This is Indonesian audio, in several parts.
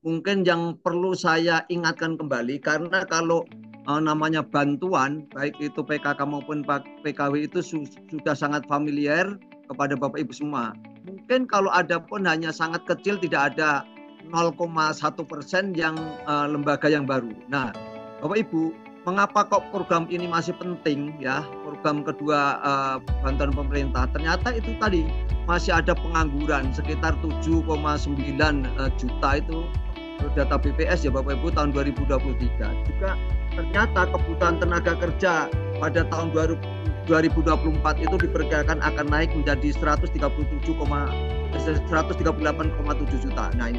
mungkin yang perlu saya ingatkan kembali, karena kalau namanya bantuan, baik itu PKK maupun PKW itu sudah sangat familiar kepada Bapak Ibu semua. Mungkin kalau ada pun hanya sangat kecil, tidak ada 0,1% yang lembaga yang baru. Nah, Bapak Ibu, mengapa kok program ini masih penting ya? Program kedua bantuan pemerintah. Ternyata itu tadi masih ada pengangguran sekitar 7,9 juta itu data BPS ya Bapak Ibu tahun 2023. Juga ternyata kebutuhan tenaga kerja pada tahun 2024 itu diperkirakan akan naik menjadi 138,7 juta. Nah,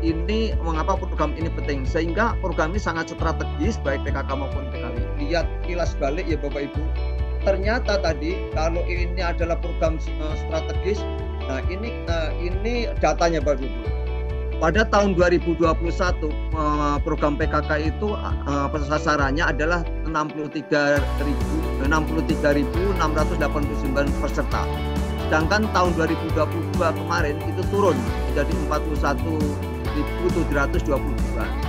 ini mengapa program ini penting, sehingga program ini sangat strategis baik PKK maupun PKW. Lihat kilas balik ya Bapak Ibu, ternyata tadi kalau ini adalah program strategis. Nah, ini datanya Bapak Ibu. Pada tahun 2021 program PKK itu sasarannya adalah 63.689 peserta. Sedangkan tahun 2022 kemarin itu turun menjadi 41.722.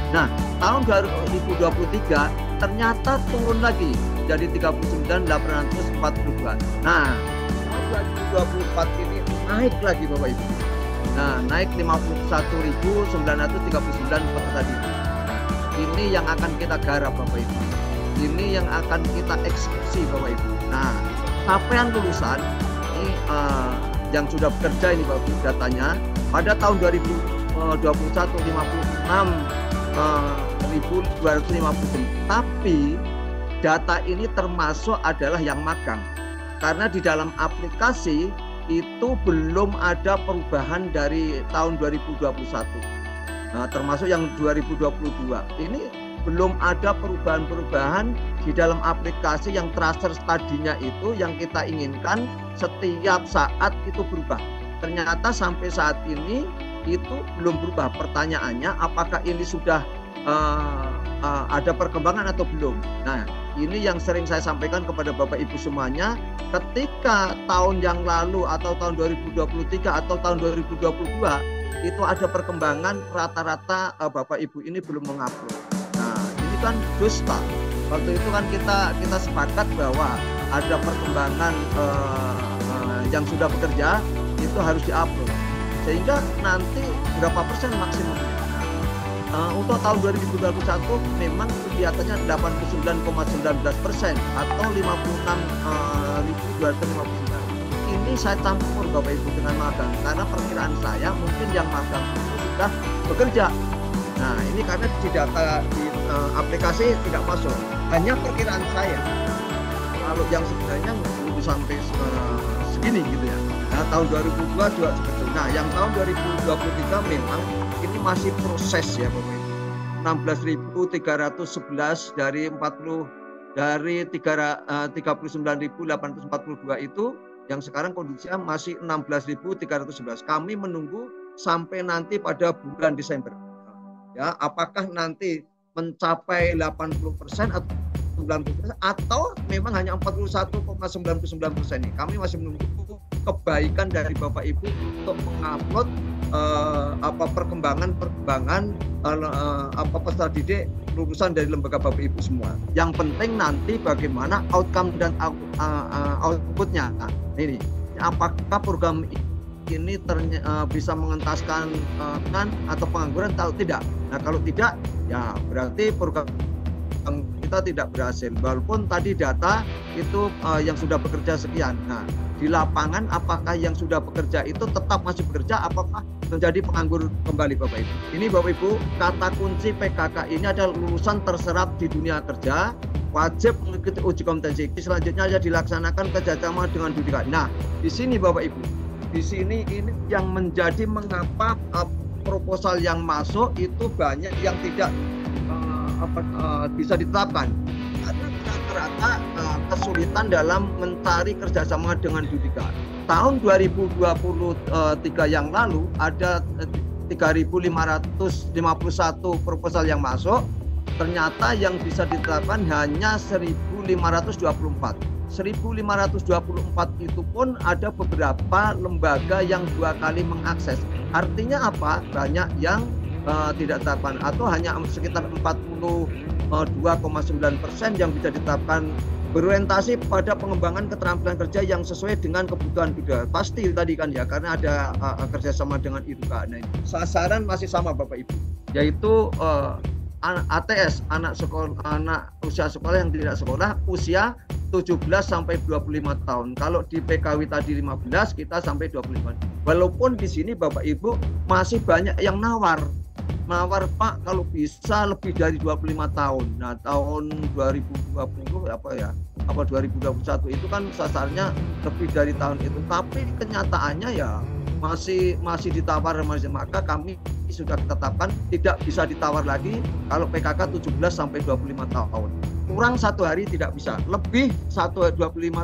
Nah, tahun 2023 ternyata turun lagi jadi 39.842. Nah, tahun 2024 ini naik lagi Bapak Ibu. Nah, naik 51.939 peserta didik. Ini yang akan kita garap Bapak Ibu. Ini yang akan kita eksekusi Bapak Ibu. Nah, capaian lulusan ini yang sudah bekerja ini Bapak Ibu datanya pada tahun 2021 56.250. Tapi data ini termasuk adalah yang magang. Karena di dalam aplikasi itu belum ada perubahan dari tahun 2021. Nah, termasuk yang 2022. Ini belum ada perubahan-perubahan di dalam aplikasi yang tracer tadinya itu yang kita inginkan setiap saat itu berubah. Ternyata sampai saat ini itu belum berubah. Pertanyaannya apakah ini sudah ada perkembangan atau belum? Nah, ini yang sering saya sampaikan kepada Bapak Ibu semuanya, ketika tahun yang lalu atau tahun 2023 atau tahun 2022 itu ada perkembangan, rata-rata Bapak Ibu ini belum mengupload. Nah, ini kan dusta. Waktu itu kan kita sepakat bahwa ada perkembangan yang sudah bekerja itu harus diupload. Sehingga nanti berapa persen maksimumnya? Untuk tahun 2021 memang kelihatannya 89,19% atau 56.259. Ini saya campur Bapak Ibu dengan magang, karena perkiraan saya mungkin yang magang itu sudah bekerja. Nah, ini karena di data di aplikasi tidak masuk, hanya perkiraan saya. Kalau yang sebenarnya belum sampai segini gitu ya. Nah, tahun 2022 juga seperti itu. Nah, yang tahun 2023 memang ini masih proses ya Bapak Ibu. 16.311 dari 39.842 itu yang sekarang kondisinya masih 16.311. Kami menunggu sampai nanti pada bulan Desember. Ya, apakah nanti mencapai 80% atau 90% atau memang hanya 41,99% ini. Kami masih menunggu kebaikan dari Bapak Ibu untuk mengupload perkembangan peserta didik lulusan dari lembaga Bapak Ibu semua. Yang penting nanti bagaimana outcome dan outputnya. Nah, ini apakah program ini bisa mengentaskan atau pengangguran atau tidak. Nah, kalau tidak ya berarti program kita tidak berhasil, walaupun tadi data itu yang sudah bekerja sekian. Nah, di lapangan apakah yang sudah bekerja itu tetap masih bekerja, apakah menjadi penganggur kembali Bapak Ibu? Ini Bapak Ibu, kata kunci PKK ini adalah lulusan terserap di dunia kerja, wajib mengikuti uji kompetensi. Selanjutnya aja dilaksanakan kerjasama dengan Dudika. Nah, di sini Bapak Ibu, di sini ini yang menjadi mengapa proposal yang masuk itu banyak yang tidak bisa ditetapkan, karena rata-rata kesulitan dalam mencari kerjasama dengan Dudika. Tahun 2023 yang lalu ada 3.551 proposal yang masuk, ternyata yang bisa ditetapkan hanya 1.524. 1.524 itu pun ada beberapa lembaga yang 2 kali mengakses. Artinya apa? Banyak yang tidak ditetapkan, atau hanya sekitar 42,9% yang bisa ditetapkan berorientasi pada pengembangan keterampilan kerja yang sesuai dengan kebutuhan budaya. Pasti tadi kan ya, karena ada kerjasama dengan IDUKA. Nah, sasaran masih sama Bapak Ibu, yaitu ATS, anak usia sekolah yang tidak sekolah, usia 17 sampai 25 tahun. Kalau di PKW tadi 15, kita sampai 25. Walaupun di sini Bapak Ibu masih banyak yang nawar Pak, kalau bisa lebih dari 25 tahun. Nah, tahun 2020 apa 2021 itu kan sasarannya lebih dari tahun itu. Tapi kenyataannya ya masih ditawar, maka kami sudah tetapkan tidak bisa ditawar lagi kalau PKK 17 sampai 25 tahun. Kurang 1 hari tidak bisa, lebih 25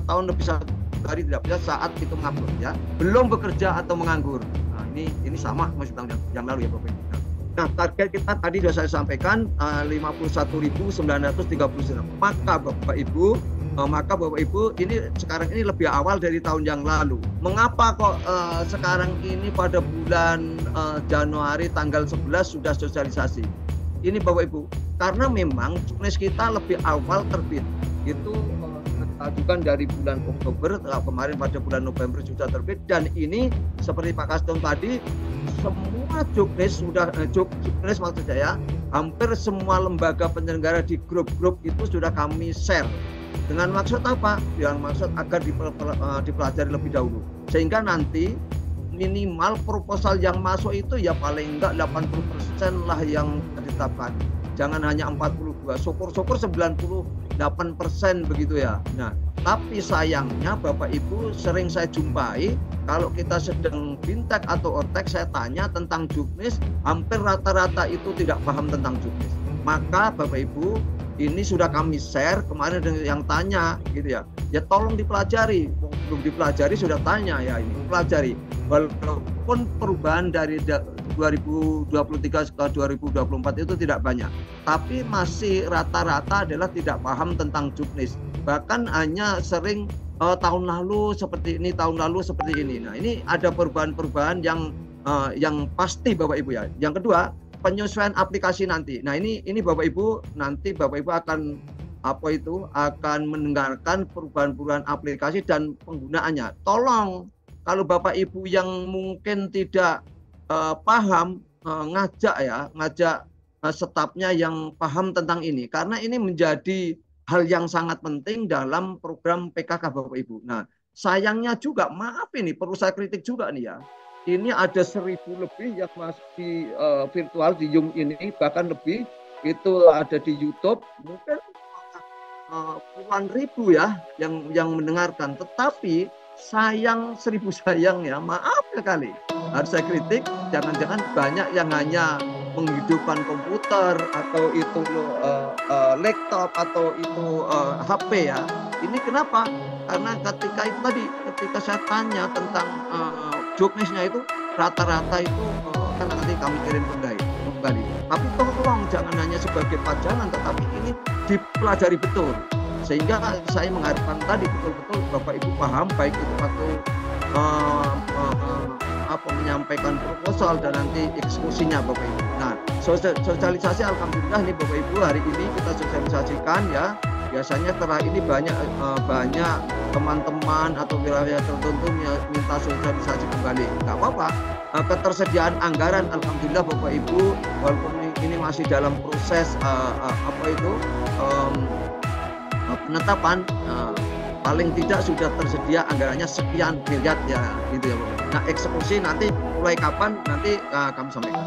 tahun lebih 1 hari tidak bisa saat itu menganggur ya. Belum bekerja atau menganggur. Nah, ini sama masih tahun yang lalu ya Bapak Ibu. Nah, target kita tadi sudah saya sampaikan 51.939. Maka Bapak Ibu, ini sekarang ini lebih awal dari tahun yang lalu. Mengapa kok sekarang ini pada bulan Januari tanggal 11 sudah sosialisasi? Ini Bapak Ibu, karena memang juknis kita lebih awal terbit. Itu ajukan dari bulan Oktober, kemarin pada bulan November sudah terbit, dan ini seperti Pak Kastom tadi, semua juknis maksud saya, hampir semua lembaga penyelenggara di grup-grup itu sudah kami share. Dengan maksud apa? Dengan maksud agar dipelajari lebih dahulu, sehingga nanti minimal proposal yang masuk itu ya paling enggak 80% lah yang ditetapkan. Jangan hanya 42, syukur-syukur 98% begitu ya. Nah, tapi sayangnya Bapak Ibu sering saya jumpai kalau kita sedang bintek atau ortek, saya tanya tentang juknis, hampir rata-rata itu tidak paham tentang juknis. Maka Bapak Ibu, ini sudah kami share, kemarin ada yang tanya gitu ya. Ya tolong dipelajari, belum dipelajari sudah tanya ya, ini pelajari. Walaupun perubahan dari 2023 ke 2024 itu tidak banyak, tapi masih rata-rata adalah tidak paham tentang juknis. Bahkan hanya sering tahun lalu seperti ini, tahun lalu seperti ini. Nah, ini ada perubahan-perubahan yang pasti Bapak Ibu ya. Yang kedua, penyesuaian aplikasi nanti. Nah, ini Bapak Ibu, nanti Bapak Ibu akan mendengarkan perubahan-perubahan aplikasi dan penggunaannya. Tolong kalau Bapak Ibu yang mungkin tidak paham, ngajak stafnya yang paham tentang ini, karena ini menjadi hal yang sangat penting dalam program PKK Bapak Ibu. Nah, sayangnya juga, maaf ini perlu saya kritik juga nih ya. Ini ada 1.000 lebih yang masih di virtual di Zoom ini, bahkan lebih itu ada di YouTube, mungkin puluhan ribu ya yang mendengarkan. Tetapi sayang, 1.000 sayang ya, maaf sekali. Harus saya kritik, jangan-jangan banyak yang hanya menghidupkan komputer atau itu laptop atau itu HP ya. Ini kenapa? Karena ketika saya tanya tentang juknisnya itu rata-rata itu kan nanti kami kirim kembali. Tapi tolong jangan hanya sebagai pajangan, tetapi ini dipelajari betul. Sehingga saya mengharapkan tadi betul-betul Bapak Ibu paham, baik itu atau menyampaikan proposal dan nanti eksekusinya Bapak Ibu. Nah, sosialisasi alhamdulillah ini Bapak Ibu hari ini kita sosialisasikan ya. Biasanya setelah ini banyak teman-teman atau wilayah tertentu minta sosialisasi kembali. Nggak apa-apa. Ketersediaan anggaran alhamdulillah Bapak Ibu, walaupun ini masih dalam proses penetapan, paling tidak sudah tersedia anggarannya sekian miliar ya gitu ya Bapak. Nah, eksekusi nanti mulai kapan nanti kami sampaikan.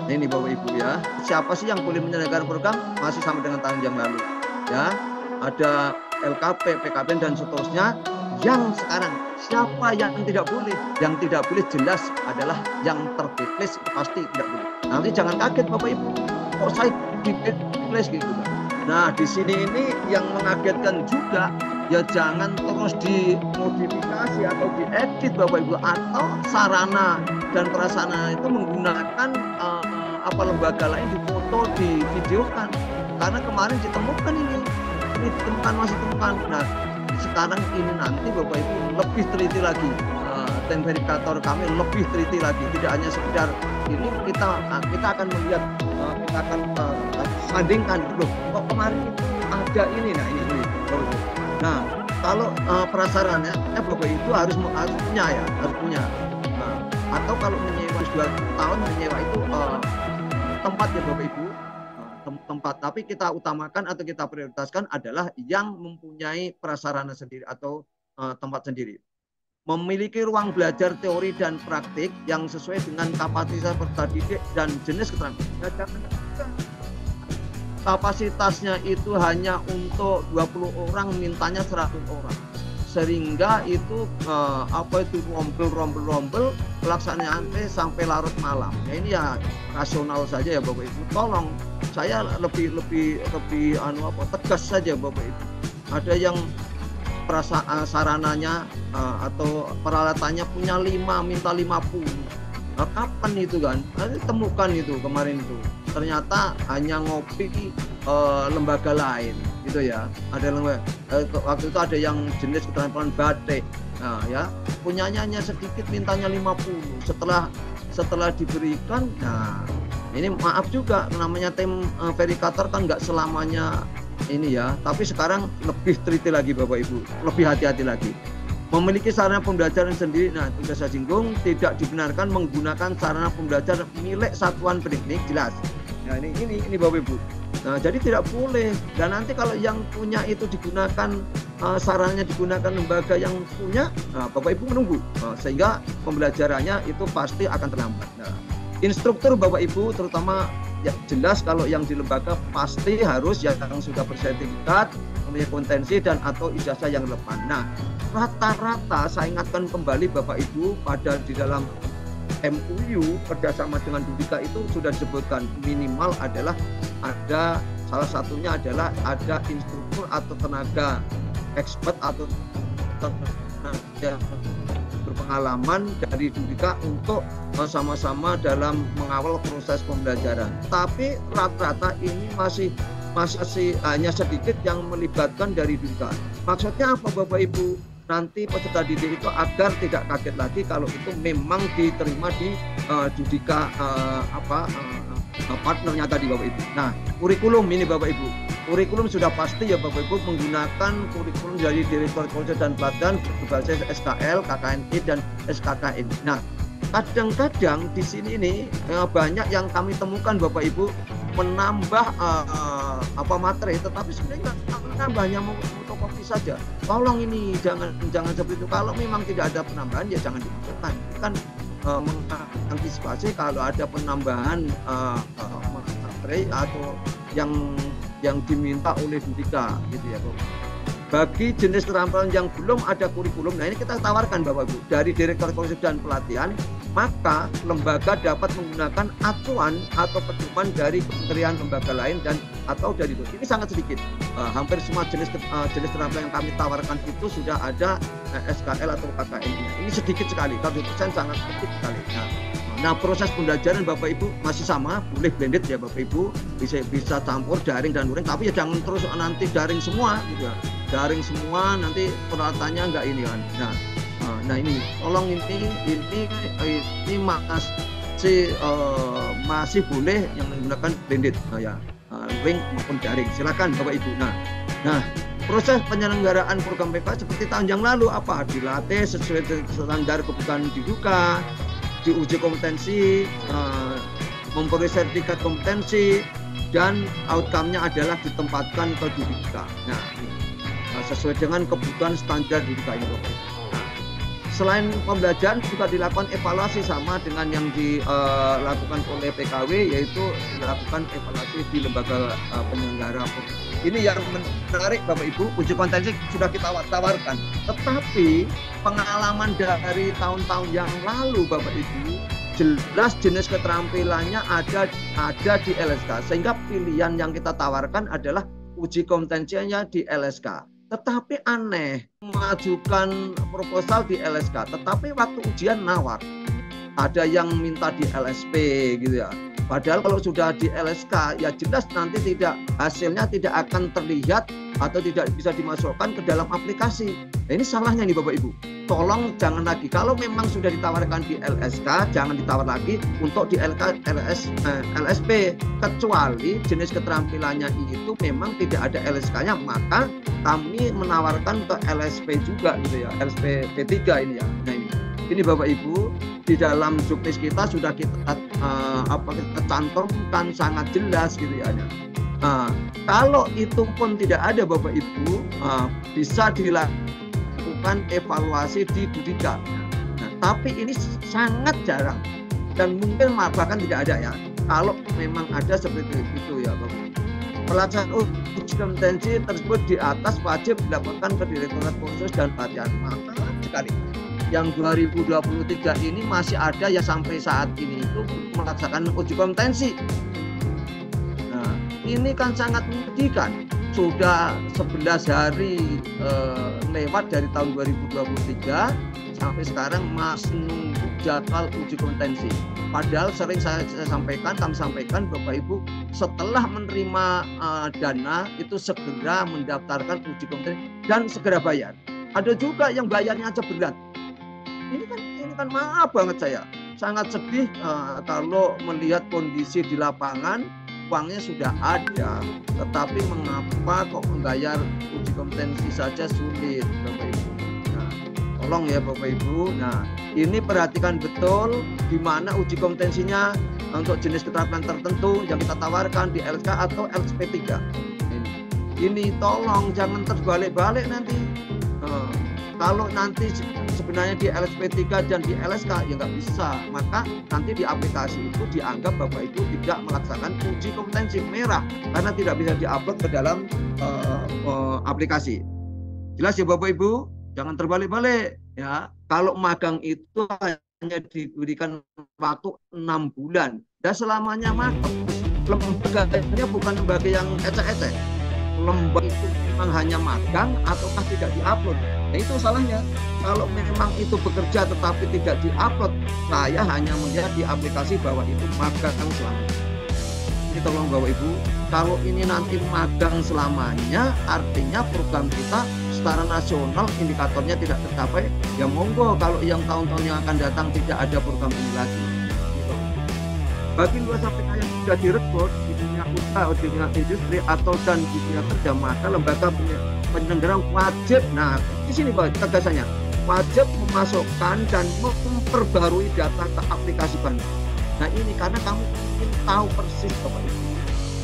Nah, ini Bapak Ibu ya. Siapa sih yang boleh menyelenggarakan program masih sama dengan tahun yang lalu ya. Ada LKP, PKP dan seterusnya. Yang sekarang siapa yang tidak boleh? Yang tidak boleh jelas adalah yang terblacklist, pasti tidak boleh. Nanti jangan kaget Bapak Ibu, kok saya di-blacklist gitu kan. Nah, di sini ini yang mengagetkan juga, ya jangan terus dimodifikasi atau diedit Bapak Ibu, atau sarana dan prasarana itu menggunakan lembaga lain difoto, divideokan. Karena kemarin ditemukan masih ditemukan. Nah, sekarang ini nanti Bapak Ibu lebih teliti lagi tim verifikator kami lebih teliti lagi, tidak hanya sekedar ini, kita akan melihat, kita akan sandingkan loh, kok kemarin itu ada ini, nah ini. Nah, kalau prasarannya Bapak Ibu harus punya ya, harus punya. Nah, atau kalau menyewa 2 tahun menyewa itu tempat ya Bapak Ibu, tempat, tapi kita utamakan atau kita prioritaskan adalah yang mempunyai prasarana sendiri atau tempat sendiri. Memiliki ruang belajar teori dan praktik yang sesuai dengan kapasitas peserta didik dan jenis keterampilan. Kapasitasnya itu hanya untuk 20 orang, mintanya 100 orang. Sehingga itu rombel pelaksanaan sampai larut malam. Ya, ini ya rasional saja ya Bapak Ibu. Tolong saya lebih tegas saja Bapak Ibu. Ada yang sarananya atau peralatannya punya 5, minta 50. Nah, kapan itu kan? Nanti temukan itu kemarin itu. Ternyata hanya ngopi lembaga lain gitu ya. Ada waktu itu ada yang jenis keterampilan batik. Nah, ya, punyanya hanya sedikit, mintanya 50. Setelah diberikan, nah ini maaf juga, namanya tim verifikator kan nggak selamanya ini ya, tapi sekarang lebih teliti lagi Bapak Ibu, lebih hati-hati lagi. Memiliki sarana pembelajaran sendiri, nah sudah saya singgung, tidak dibenarkan menggunakan sarana pembelajaran milik satuan pendidik, jelas. Nah ini Bapak Ibu. Nah jadi tidak boleh, dan nanti kalau yang punya itu digunakan, sarannya digunakan lembaga yang punya, nah, Bapak Ibu menunggu, sehingga pembelajarannya itu pasti akan terlambat. Nah, instruktur Bapak Ibu terutama ya jelas kalau yang di lembaga pasti harus yang sudah bersertifikat, mempunyai kompetensi dan atau ijazah yang relevan. Nah, rata-rata saya ingatkan kembali Bapak Ibu pada di dalam MUU kerjasama dengan Dudika itu sudah disebutkan minimal adalah ada, salah satunya adalah ada instruktur atau tenaga expert atau tenaga berpengalaman dari Dudika untuk sama-sama dalam mengawal proses pembelajaran. Tapi rata-rata ini masih hanya sedikit yang melibatkan dari Dudika. Maksudnya apa Bapak Ibu? Nanti peserta didik itu agar tidak kaget lagi kalau itu memang diterima di Dudika partnernya tadi Bapak Ibu. Nah, kurikulum ini Bapak Ibu. Kurikulum sudah pasti ya Bapak Ibu menggunakan kurikulum dari Direktorat Kursus dan Pelatihan berbasis SKL, KKNI dan SKKN. Nah, kadang-kadang di sini ini banyak yang kami temukan Bapak Ibu menambah materi, tetapi sebenarnya menambahnya fotokopi saja. Tolong ini jangan seperti itu. Kalau memang tidak ada penambahan ya jangan dimasukkan. Kan mengantisipasi kalau ada penambahan materi atau yang diminta oleh Dudika gitu ya Bapak. Bagi jenis keterampilan yang belum ada kurikulum, nah ini kita tawarkan Bapak Ibu dari Direktorat Kursus dan Pelatihan, maka lembaga dapat menggunakan acuan atau pedoman dari kementerian lembaga lain dan atau dari ini sangat sedikit. Hampir semua jenis keterampilan yang kami tawarkan itu sudah ada SKL atau KKN. Ini sedikit sekali, 100% sangat sedikit sekali. Nah, proses pembelajaran Bapak Ibu masih sama, boleh blended ya Bapak Ibu, bisa campur daring dan luring, tapi ya jangan terus nanti daring semua gitu ya. Daring semua nanti peralatannya enggak ini kan. Nah ini tolong ini masih boleh yang menggunakan blended link maupun daring. Silakan Bapak Ibu. Nah proses penyelenggaraan program PK seperti tahun yang lalu apa? Dilatih sesuai standar kebutuhan Dudika, diuji kompetensi, memperoleh sertifikat kompetensi, dan outcome-nya adalah ditempatkan ke Dudika. Nah, sesuai dengan kebutuhan standar Dudika ini. Selain pembelajaran juga dilakukan evaluasi sama dengan yang dilakukan oleh PKW, yaitu dilakukan evaluasi di lembaga penyelenggara. Ini yang menarik Bapak Ibu, uji kompetensi sudah kita tawarkan. Tetapi pengalaman dari tahun-tahun yang lalu Bapak Ibu, jelas jenis keterampilannya ada di LSK. Sehingga pilihan yang kita tawarkan adalah uji kompetensinya di LSK. Tetapi aneh, mengajukan proposal di LSK, tetapi waktu ujian nawar. Ada yang minta di LSP gitu ya. Padahal kalau sudah di LSK ya jelas nanti hasilnya tidak akan terlihat atau tidak bisa dimasukkan ke dalam aplikasi. Nah, ini salahnya nih Bapak Ibu. Tolong jangan lagi, kalau memang sudah ditawarkan di LSK, jangan ditawar lagi untuk di LSP, kecuali jenis keterampilannya itu memang tidak ada LSK-nya, maka kami menawarkan ke LSP juga gitu ya, LSP P3 ini ya. Nah ini Bapak Ibu, di dalam juknis kita sudah kita cantumkan sangat jelas gitu ya. Kalau itu pun tidak ada Bapak Ibu, bisa dilakukan evaluasi di Budika. Nah, tapi ini sangat jarang dan mungkin bahkan tidak ada ya. Kalau memang ada seperti itu ya Bapak. Pelaksanaan uji kompetensi tersebut di atas wajib dilaporkan ke Direktorat Kursus dan Pelatihan. Maka sekali yang 2023 ini masih ada ya sampai saat ini itu melaksanakan uji kompetensi. Ini kan sangat menyedihkan. Sudah 11 hari lewat dari tahun 2023 sampai sekarang masih nunggu jadwal uji kompetensi. Padahal sering kami sampaikan Bapak Ibu, setelah menerima dana itu segera mendaftarkan uji kompetensi dan segera bayar. Ada juga yang bayarnya aja berat. Ini kan maaf banget saya. Sangat sedih kalau melihat kondisi di lapangan. Uangnya sudah ada, tetapi mengapa kok membayar uji kompetensi saja sulit, Bapak Ibu? Nah, tolong ya Bapak Ibu. Nah, ini perhatikan betul di mana uji kompetensinya untuk jenis keterampilan tertentu yang kita tawarkan di LSK atau LSP3. Ini tolong jangan terbalik-balik nanti. Kalau nanti sebenarnya di LSP3 dan di LSK ya nggak bisa, maka nanti di aplikasi itu dianggap Bapak Ibu tidak melaksanakan uji kompetensi, merah karena tidak bisa diupload ke dalam aplikasi. Jelas ya Bapak Ibu, jangan terbalik-balik ya. Kalau magang itu hanya diberikan waktu 6 bulan dan selamanya magang. Lembaganya bukan lembaga yang ecek-ecek. Lembaga itu memang hanya magang ataukah tidak diupload. Nah itu salahnya. Kalau memang itu bekerja tetapi tidak diupload, saya hanya melihat di aplikasi bahwa itu magang selamanya. Ini tolong Bapak Ibu, kalau ini nanti magang selamanya, artinya program kita secara nasional indikatornya tidak tercapai. Ya monggo, kalau yang tahun-tahun yang akan datang tidak ada program ini lagi. Bagi luas APK yang sudah direkrut di dunia usaha, di dunia industri atau dan di dunia kerja, maka lembaga penyelenggara wajib, nah di sini Pak tegasannya, wajib memasukkan dan memperbarui data ke aplikasi Bank. Nah ini karena kami ingin tahu persis Bapak Ibu,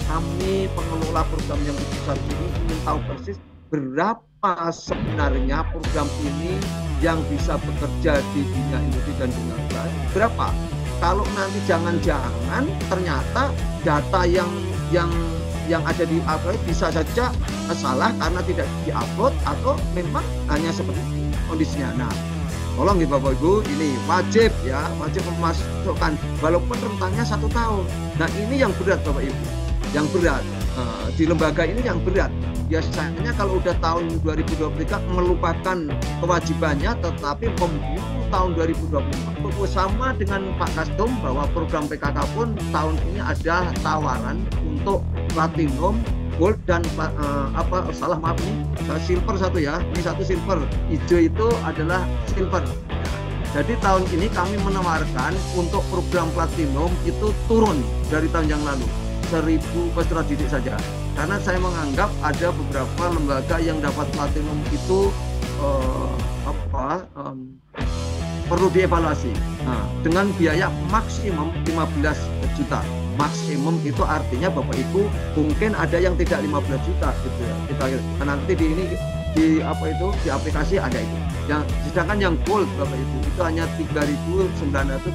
kami pengelola program yang besar ini ingin tahu persis berapa sebenarnya program ini yang bisa bekerja di dunia industri dan dunia usaha, berapa. Kalau nanti jangan-jangan ternyata data yang ada di upload bisa saja salah karena tidak diupload atau memang hanya seperti kondisinya. Nah, tolong ya Bapak Ibu, ini wajib memasukkan walaupun rentannya 1 tahun. Nah ini yang berat Bapak Ibu, yang berat di lembaga ini yang berat. Biasanya kalau udah tahun 2023 melupakan kewajibannya tetapi membunuh tahun 2024. Sama dengan Pak Kastum bahwa program PKK pun tahun ini ada tawaran untuk platinum, gold dan silver satu ya. Ini satu silver, hijau itu adalah silver. Jadi tahun ini kami menawarkan untuk program platinum itu turun dari tahun yang lalu 1.000 peserta didik saja. Karena saya menganggap ada beberapa lembaga yang dapat platinum itu perlu dievaluasi. Nah, dengan biaya maksimum 15 juta. Maksimum itu artinya Bapak Ibu mungkin ada yang tidak 15 juta gitu ya. Kita nanti di aplikasi ada itu. Sedangkan yang gold Bapak Ibu itu hanya 3.939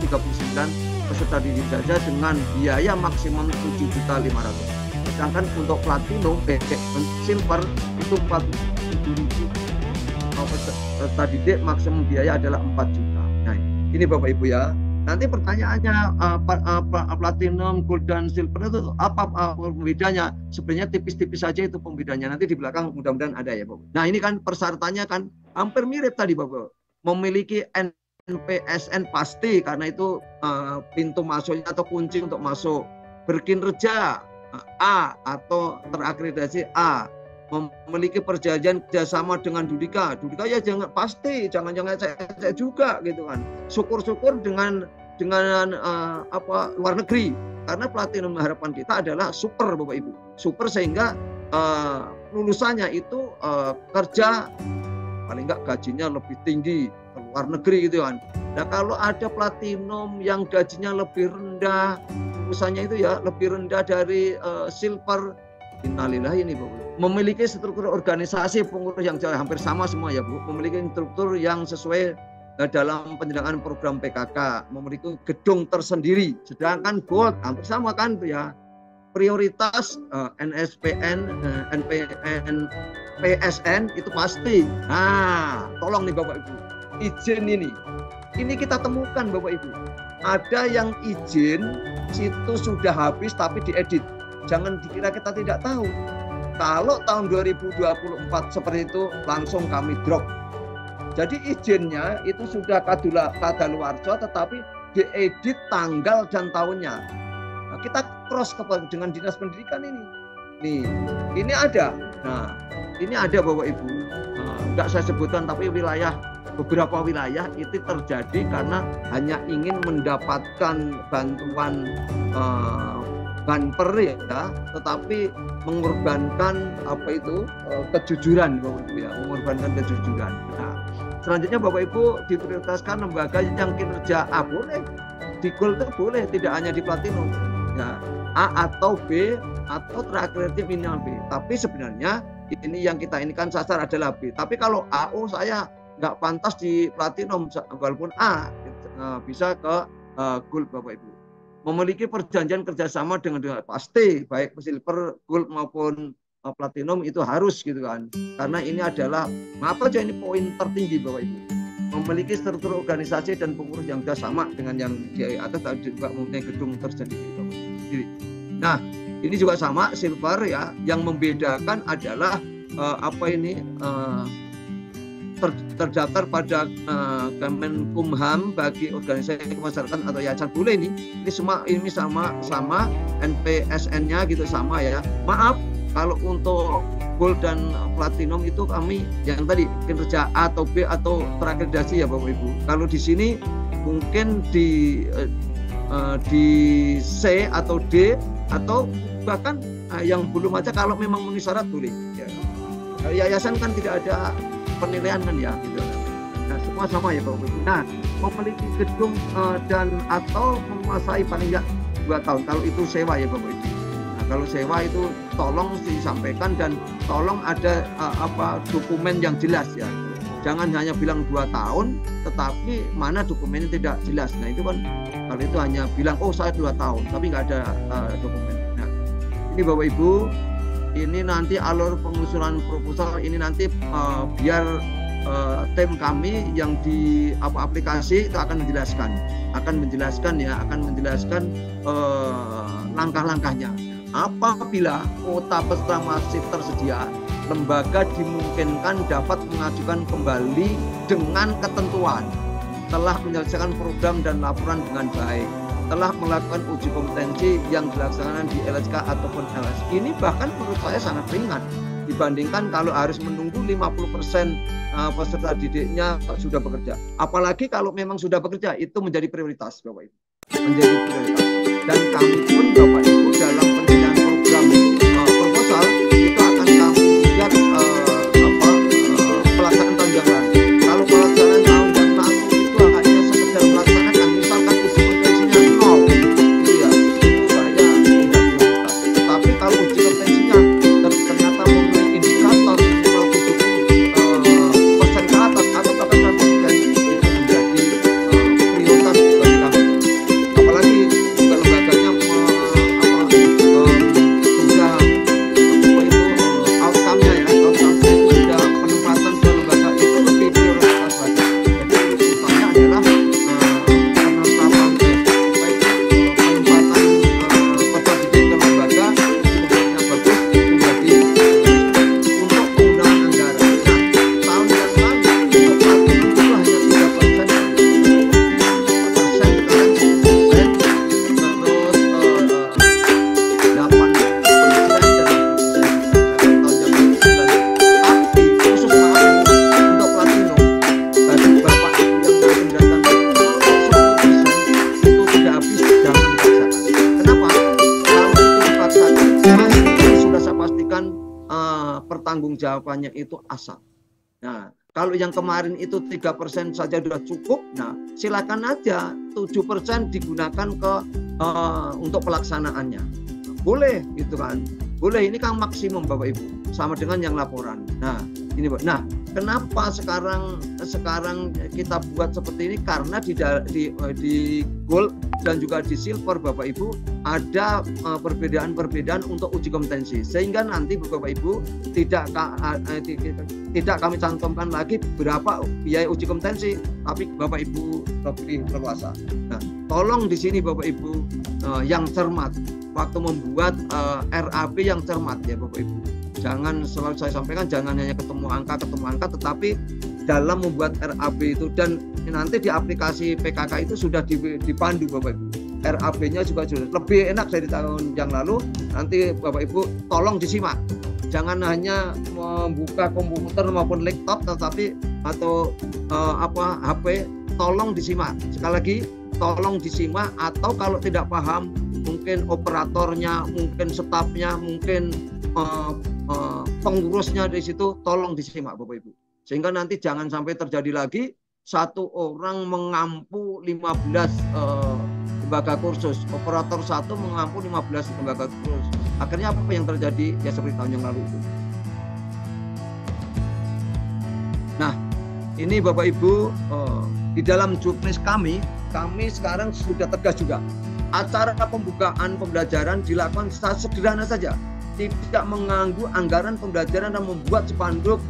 peserta didik saja dengan biaya maksimum 7.500.000. Sedangkan untuk platinum, silver itu 47.000 peserta didik maksimum biaya adalah 4 juta. Nah, ini Bapak Ibu ya. Nanti pertanyaannya platinum, gold dan silver itu apa pembedanya? Sebenarnya tipis-tipis saja itu pembedanya. Nanti di belakang mudah-mudahan ada ya Bapak. Nah, ini kan persyaratannya kan hampir mirip tadi Bapak. Memiliki NPSN pasti karena itu pintu masuknya atau kunci untuk masuk. Berkinerja A atau terakreditasi A. memiliki perjanjian kerjasama dengan Dudika. Dudika ya jangan pasti, jangan saya juga gitu kan. Syukur-syukur dengan luar negeri, karena Platinum harapan kita adalah super Bapak Ibu, super sehingga lulusannya itu kerja paling enggak gajinya lebih tinggi ke luar negeri gitu kan. Nah kalau ada Platinum yang gajinya lebih rendah, lulusannya itu ya lebih rendah dari silver, innalillah ini Bapak. Memiliki struktur organisasi pengurus yang hampir sama semua ya Bu, memiliki struktur yang sesuai dalam penyelenggaraan program PKK, memiliki gedung tersendiri. Sedangkan Gold hampir sama kan ya, prioritas NSPN, NPN, PSN itu pasti. Nah, tolong nih Bapak Ibu, izin ini kita temukan Bapak Ibu. Ada yang izin situ sudah habis tapi diedit. Jangan dikira kita tidak tahu. Kalau tahun 2024 seperti itu langsung kami drop. Jadi izinnya itu sudah kadaluarsa tetapi diedit tanggal dan tahunnya. Nah, kita cross dengan dinas pendidikan ini. Nih, ini ada. Nah, ini ada Bapak Ibu. Enggak saya sebutkan tapi beberapa wilayah itu terjadi karena hanya ingin mendapatkan bantuan banper ya, tetapi mengorbankan kejujuran Bapak Ibu ya, mengorbankan kejujuran. Nah, selanjutnya Bapak Ibu diprioritaskan lembaga yang kinerja A boleh, di Gold itu boleh, tidak hanya di Platinum ya, A atau B atau terakhir minimal B. Tapi sebenarnya ini yang kita kan sasar adalah B. Tapi kalau A, saya nggak pantas di Platinum walaupun A, bisa ke Gold Bapak Ibu. Memiliki perjanjian kerjasama dengan pasti baik silver, gold maupun platinum itu harus gitu kan, karena ini adalah apa aja ini poin tertinggi Bapak Ibu. Memiliki struktur organisasi dan pengurus yang sudah sama dengan yang di atas, juga mempunyai gedung tersendiri Bapak Ibu. Nah ini juga sama silver ya, yang membedakan adalah terdaftar pada Kemenkumham bagi organisasi kemasyarakatan atau yayasan boleh ini sama NPSN-nya gitu sama ya. Maaf kalau untuk Gold dan Platinum itu kami yang tadi kinerja A atau B atau terakreditasi ya Bapak Ibu. Kalau di sini mungkin di C atau D atau bahkan yang belum aja kalau memang memenuhi syarat boleh ya. Yayasan kan tidak ada penilaian kan ya gitu. Nah semua sama ya Bapak Ibu. Nah memiliki gedung dan atau menguasai paling enggak 2 tahun kalau itu sewa ya Bapak Ibu. Nah kalau sewa itu tolong disampaikan dan tolong ada dokumen yang jelas ya. Jangan hanya bilang 2 tahun tetapi mana dokumennya tidak jelas. Nah itu kan kalau itu hanya bilang saya 2 tahun tapi nggak ada dokumen. Nah ini Bapak Ibu, ini nanti alur pengusulan proposal ini nanti biar tim kami yang di aplikasi itu akan menjelaskan langkah-langkahnya. Apabila kuota peserta masih tersedia, lembaga dimungkinkan dapat mengajukan kembali dengan ketentuan telah menyelesaikan program dan laporan dengan baik, telah melakukan uji kompetensi yang dilaksanakan di LSK ataupun LS. Ini bahkan menurut saya sangat ringan dibandingkan kalau harus menunggu 50% peserta didiknya sudah bekerja. Apalagi kalau memang sudah bekerja, itu menjadi prioritas Bapak Ibu. Menjadi prioritas. Dan kami pun Bapak Ibu dalam penilaian program proposal itu akan kami lihat pelaksanaan tahun yang lalu. Kalau pelaksanaan tahun yang lalu itu hanya sekedar melaksanakan, misalkan uji kompetensinya 0 gitu ya, itu saya tidak prioritas. Tapi kalau uji kompetensinya ternyata memenuhi indikator 57% ke atas atau bahkan 100%, itu menjadi prioritas bagi kami. Apalagi juga lembaganya tanggung jawabannya itu asal. Nah, kalau yang kemarin itu 3% saja sudah cukup, nah silakan aja 7% digunakan untuk pelaksanaannya. Boleh gitu kan. Boleh, ini kan maksimum Bapak Ibu, sama dengan yang laporan. Nah, ini nah, kenapa sekarang kita buat seperti ini? Karena di gold dan juga di silver Bapak Ibu ada perbedaan-perbedaan untuk uji kompetensi, sehingga nanti Bapak Ibu tidak kami cantumkan lagi berapa biaya uji kompetensi, tapi Bapak Ibu lebih leluasa. Nah, tolong di sini Bapak Ibu yang cermat waktu membuat RAB yang cermat ya Bapak Ibu. Jangan, selalu saya sampaikan, jangan hanya ketemu angka, tetapi dalam membuat RAB itu, dan nanti di aplikasi PKK itu sudah dipandu Bapak Ibu. RAB-nya juga sudah lebih enak dari tahun yang lalu. Nanti Bapak Ibu tolong disimak. Jangan hanya membuka komputer maupun laptop, tetapi atau HP, tolong disimak. Sekali lagi, tolong disimak, atau kalau tidak paham, mungkin operatornya, mungkin stafnya, mungkin pengurusnya di situ, tolong disimak Bapak Ibu. Sehingga nanti jangan sampai terjadi lagi satu orang mengampu 15 lembaga kursus, operator satu mengampu 15 lembaga kursus. Akhirnya apa yang terjadi? Ya seperti tahun yang lalu itu. Nah, ini Bapak Ibu, di dalam juknis kami sekarang sudah tegas juga. Acara pembukaan pembelajaran dilakukan secara sederhana saja, tidak mengganggu anggaran pembelajaran dan membuat spanduk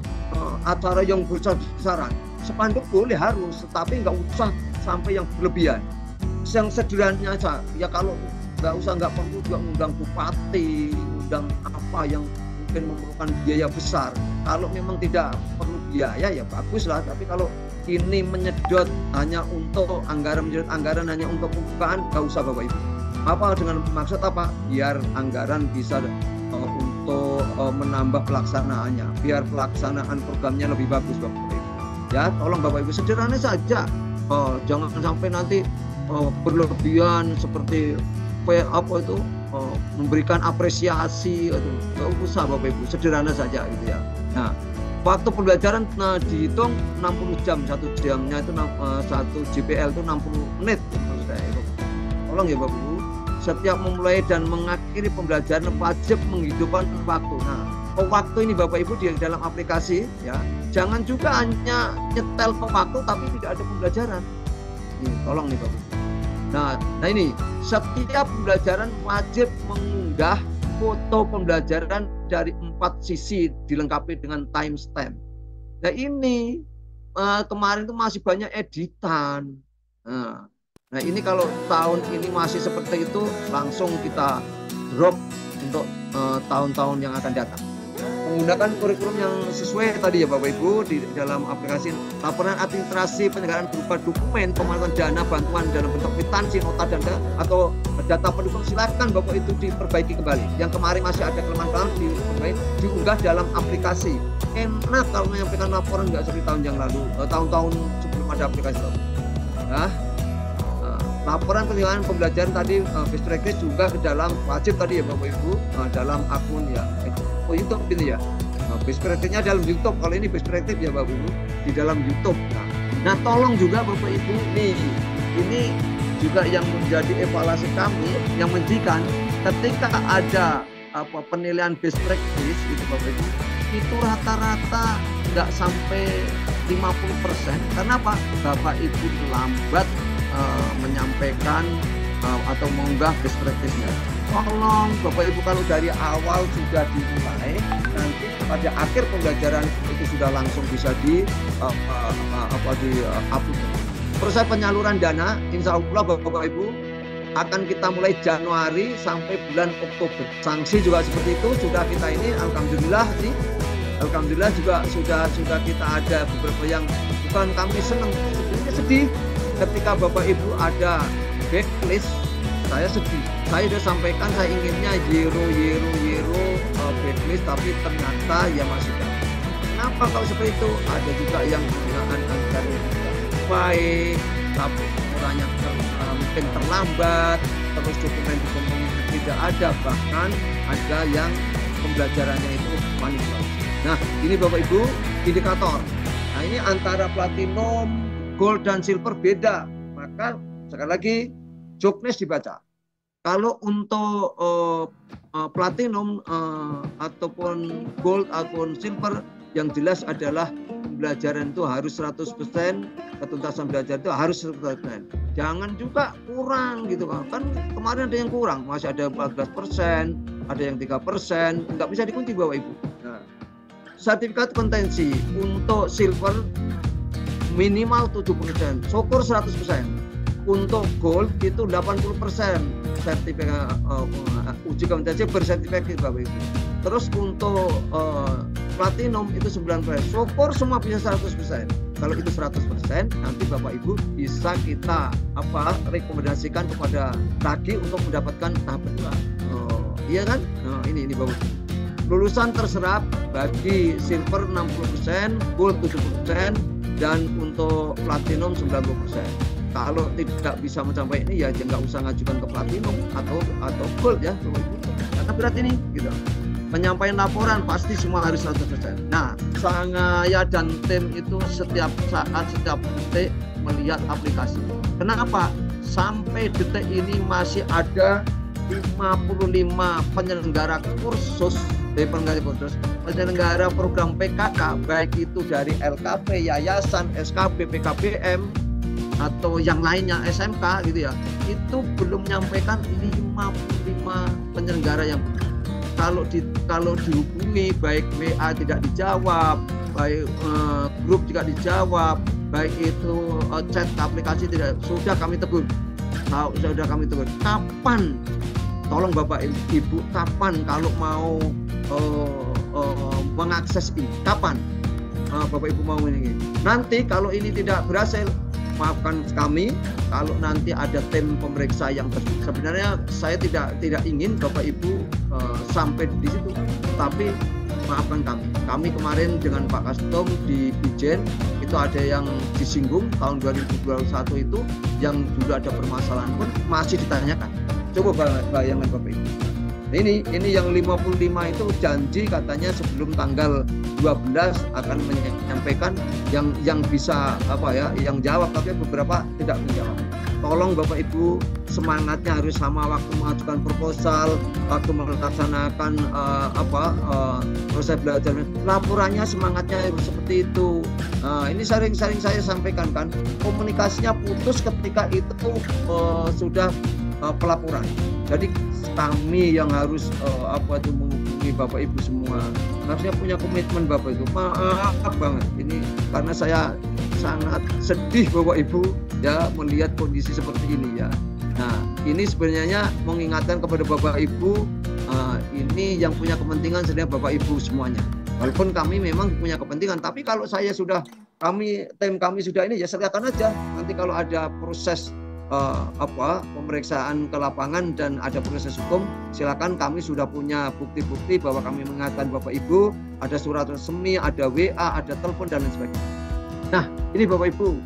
acara yang besar-besaran. Spanduk boleh, harus, tetapi nggak usah sampai yang berlebihan. Yang sederhananya saja, ya kalau nggak perlu juga undang bupati, undang apa yang mungkin memerlukan biaya besar. Kalau memang tidak perlu biaya ya baguslah, tapi kalau ini menyedot hanya untuk menyedot anggaran hanya untuk pembukaan, nggak usah Bapak Ibu. Apa dengan maksud apa? Biar anggaran bisa untuk menambah pelaksanaannya, biar pelaksanaan programnya lebih bagus Bapak Ibu. Ya, tolong Bapak Ibu sederhana saja. Jangan sampai nanti berlebihan seperti memberikan apresiasi, nggak usah Bapak Ibu, sederhana saja gitu ya. Nah, waktu pembelajaran dihitung 60 jam, 1 jamnya itu 1 JPL itu 60 menit. Tolong ya Bapak Ibu, setiap memulai dan mengakhiri pembelajaran wajib menghidupkan waktu. Nah, waktu ini Bapak Ibu di dalam aplikasi ya, jangan juga hanya nyetel ke waktu tapi tidak ada pembelajaran. Ini tolong nih Bapak Ibu. Nah ini setiap pembelajaran wajib mengunggah foto pembelajaran dari 4 sisi dilengkapi dengan timestamp. Nah ini kemarin itu masih banyak editan. Nah ini kalau tahun ini masih seperti itu, langsung kita drop untuk tahun-tahun yang akan datang. Menggunakan kurikulum yang sesuai tadi ya Bapak Ibu, di dalam aplikasi laporan administrasi penyelenggaraan berupa dokumen pemasukan dana bantuan dalam bentuk kwitansi, nota dana atau data pendukung, silakan Bapak itu diperbaiki kembali. Yang kemarin masih ada kelemahan diunggah dalam aplikasi. Enak kalau menyampaikan laporan, nggak seperti tahun yang lalu, tahun-tahun sebelum ada aplikasi Bapak. Nah, laporan penyelenggaraan pembelajaran tadi best practice juga ke dalam wajib tadi ya Bapak Ibu, dalam akun ya YouTube ini ya. Best practice-nya dalam YouTube. Kalau ini best practice ya Bapak Ibu di dalam YouTube. Nah, tolong juga Bapak Ibu nih, ini juga yang menjadi evaluasi kami yang menjikan ketika ada penilaian best practice itu Bapak Ibu, itu rata-rata nggak sampai 50%. Karena apa? Bapak Ibu lambat menyampaikan atau mengunggah best practice-nya. Tolong Bapak Ibu, kalau dari awal sudah dimulai, nanti pada akhir pembelajaran itu sudah langsung bisa di-upload. Proses penyaluran dana, insya Allah Bapak Ibu akan kita mulai Januari sampai bulan Oktober. Sanksi juga seperti itu sudah kita ini, alhamdulillah juga sudah kita ada beberapa yang bukan kami senang, sebenarnya sedih ketika Bapak Ibu ada backlist. Saya sedih. Saya sudah sampaikan saya inginnya zero backlist, tapi ternyata ya masih ada. Kenapa kalau seperti itu? Ada juga yang penggunaan anggaran baik, tapi ukurannya mungkin terlambat, terus dokumen-dokumennya tidak ada, bahkan ada yang pembelajarannya itu manipulasi. Nah, ini Bapak Ibu indikator. Nah, ini antara platinum, gold dan silver beda. Maka sekali lagi jobdesk dibaca. Kalau untuk platinum ataupun gold ataupun silver, yang jelas adalah pembelajaran itu harus 100%, ketuntasan belajar itu harus 100%. Jangan juga kurang gitu kan. Kemarin ada yang kurang, masih ada 14%, ada yang 3%, nggak bisa dikunci Bapak Ibu. Nah, sertifikat kompetensi untuk silver minimal 70%, syukur 100%. Untuk gold itu 80% sertifikat uji kompetensi bersertifikat Bapak Ibu. Terus untuk platinum itu 9%, syukur semua bisa 100%. Kalau itu 100%, nanti Bapak Ibu bisa kita rekomendasikan kepada lagi untuk mendapatkan tahap kedua. Iya kan? Nah, ini Bapak Ibu. Lulusan terserap bagi silver 60%, gold 70%, dan untuk platinum 90%. Kalau tidak bisa mencapai ini ya nggak usah ngajukan ke platinum atau gold ya Bapak Ibu. Karena berat ini gitu. Penyampaian laporan pasti semua harus 100%. Nah, saya dan tim itu setiap saat, setiap detik melihat aplikasi. Kenapa? Sampai detik ini masih ada 55 penyelenggara kursus, penyelenggara program PKK, baik itu dari LKP, yayasan, SKB, PKBM, atau yang lainnya SMK gitu ya, itu belum menyampaikan 55 penyelenggara yang kalau dihubungi baik WA tidak dijawab, baik grup juga dijawab, baik itu chat aplikasi tidak, sudah kami tegur. Sudah kami tegur. Kapan? Tolong Bapak Ibu, kapan kalau mau mengakses ini? Kapan? Bapak Ibu mau ini? Nanti kalau ini tidak berhasil, maafkan kami. Kalau nanti ada tim pemeriksa yang sebenarnya saya tidak ingin Bapak Ibu sampai di situ, tapi maafkan kami. Kami kemarin dengan Pak Kastom di Ijen itu ada yang disinggung tahun 2021 itu, yang dulu ada permasalahan pun masih ditanyakan. Coba bayangkan Bapak Ibu. Ini yang 55 itu janji katanya sebelum tanggal 12 akan menyampaikan yang bisa yang jawab, tapi beberapa tidak menjawab. Tolong Bapak Ibu, semangatnya harus sama waktu mengajukan proposal, waktu melaksanakan proses belajar. Laporannya semangatnya harus seperti itu. Ini sering saya sampaikan kan, komunikasinya putus ketika itu sudah pelaporan. Jadi kami yang harus menghubungi Bapak Ibu semua. Harusnya punya komitmen Bapak Ibu. Maaf banget ini karena saya sangat sedih Bapak Ibu ya melihat kondisi seperti ini ya. Nah, ini sebenarnya mengingatkan kepada Bapak Ibu, ini yang punya kepentingan sebenarnya Bapak Ibu semuanya. Walaupun kami memang punya kepentingan, tapi kalau tim kami sudah ini ya serahkan aja. Nanti kalau ada proses pemeriksaan ke lapangan dan ada proses hukum, silakan, kami sudah punya bukti-bukti bahwa kami mengingatkan Bapak Ibu, ada surat resmi, ada WA, ada telepon dan lain sebagainya. Nah, ini Bapak Ibu,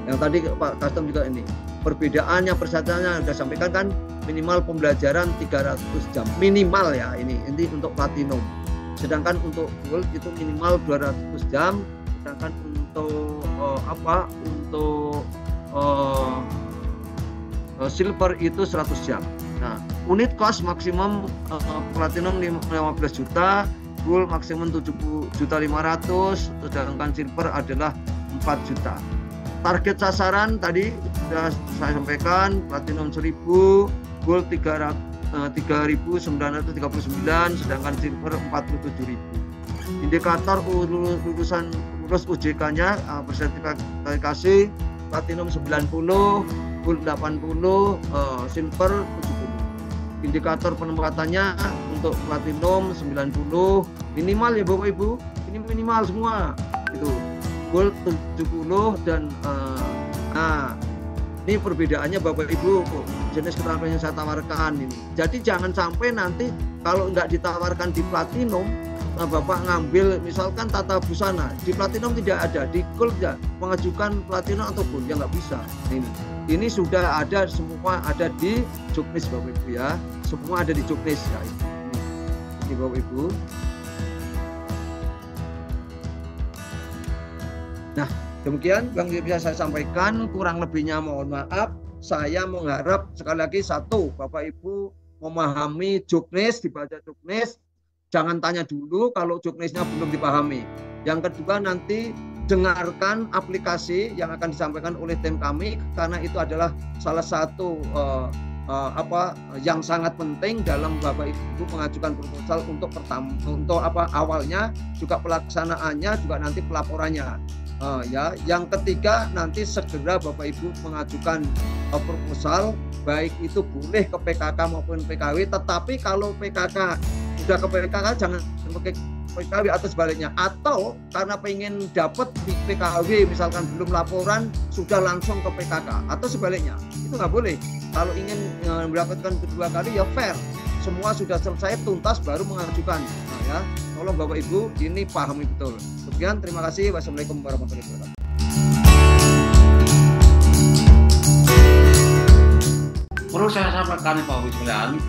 yang tadi Pak Kastom juga ini, perbedaannya persyaratannya sudah sampaikan kan, minimal pembelajaran 300 jam, minimal ya ini untuk platinum. Sedangkan untuk gold itu minimal 200 jam, sedangkan untuk silver itu 100 jam. Nah, unit cost maksimum platinum 15 juta, gold maksimum 7.500.000, sedangkan silver adalah 4 juta. Target sasaran tadi sudah saya sampaikan, platinum 1.000, gold 3.939, sedangkan silver 47.000. Indikator lulus UJK-nya bersertifikasi platinum 90, gold 80, silver 70. Indikator penempatannya untuk platinum 90, minimal ya Bapak Ibu, ini minimal semua itu. Gold 70 dan ini perbedaannya Bapak Ibu, jenis keterampilan yang saya tawarkan ini. Jadi jangan sampai nanti kalau nggak ditawarkan di platinum, Bapak ngambil misalkan tata busana, di platinum tidak ada, di gold ya mengajukan platinum atau gold ya nggak bisa. Ini sudah ada, semua ada di jobdesk Bapak Ibu ya, semua ada di jobdesk ya. Ini Bapak Ibu. Nah, demikian yang bisa saya sampaikan, kurang lebihnya mohon maaf. Saya mengharap sekali lagi satu, Bapak Ibu memahami juknis, dibaca juknis, jangan tanya dulu kalau juknisnya belum dipahami. Yang kedua nanti dengarkan aplikasi yang akan disampaikan oleh tim kami karena itu adalah salah satu yang sangat penting dalam Bapak Ibu mengajukan proposal untuk awalnya juga pelaksanaannya juga nanti pelaporannya. Yang ketiga nanti segera Bapak Ibu mengajukan proposal baik itu boleh ke PKK maupun PKW, tetapi kalau PKK sudah ke PKK jangan pakai PKW atau sebaliknya, atau karena pengen dapat di PKW misalkan belum laporan sudah langsung ke PKK atau sebaliknya, itu nggak boleh. Kalau ingin melakukan kedua kali ya fair, semua sudah selesai tuntas baru mengajukan. Ya, tolong Bapak Ibu ini pahami betul. Sekian, terima kasih. Wassalamualaikum warahmatullahi wabarakatuh. Perlu saya sampaikan Pak Wisman,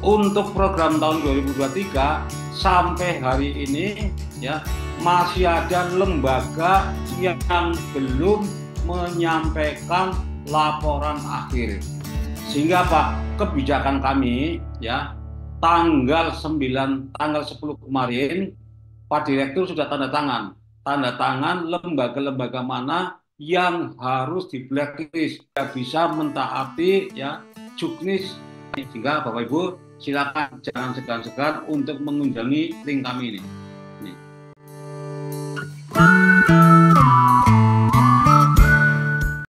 untuk program tahun 2023 sampai hari ini ya masih ada lembaga yang belum menyampaikan laporan akhir. Sehingga Pak, kebijakan kami ya tanggal 10 kemarin Pak Direktur sudah tanda tangan lembaga-lembaga mana yang harus di blacklist, tidak bisa mentaati ya juknis. Sehingga Bapak Ibu silakan jangan segan-segan untuk mengunjungi link kami ini.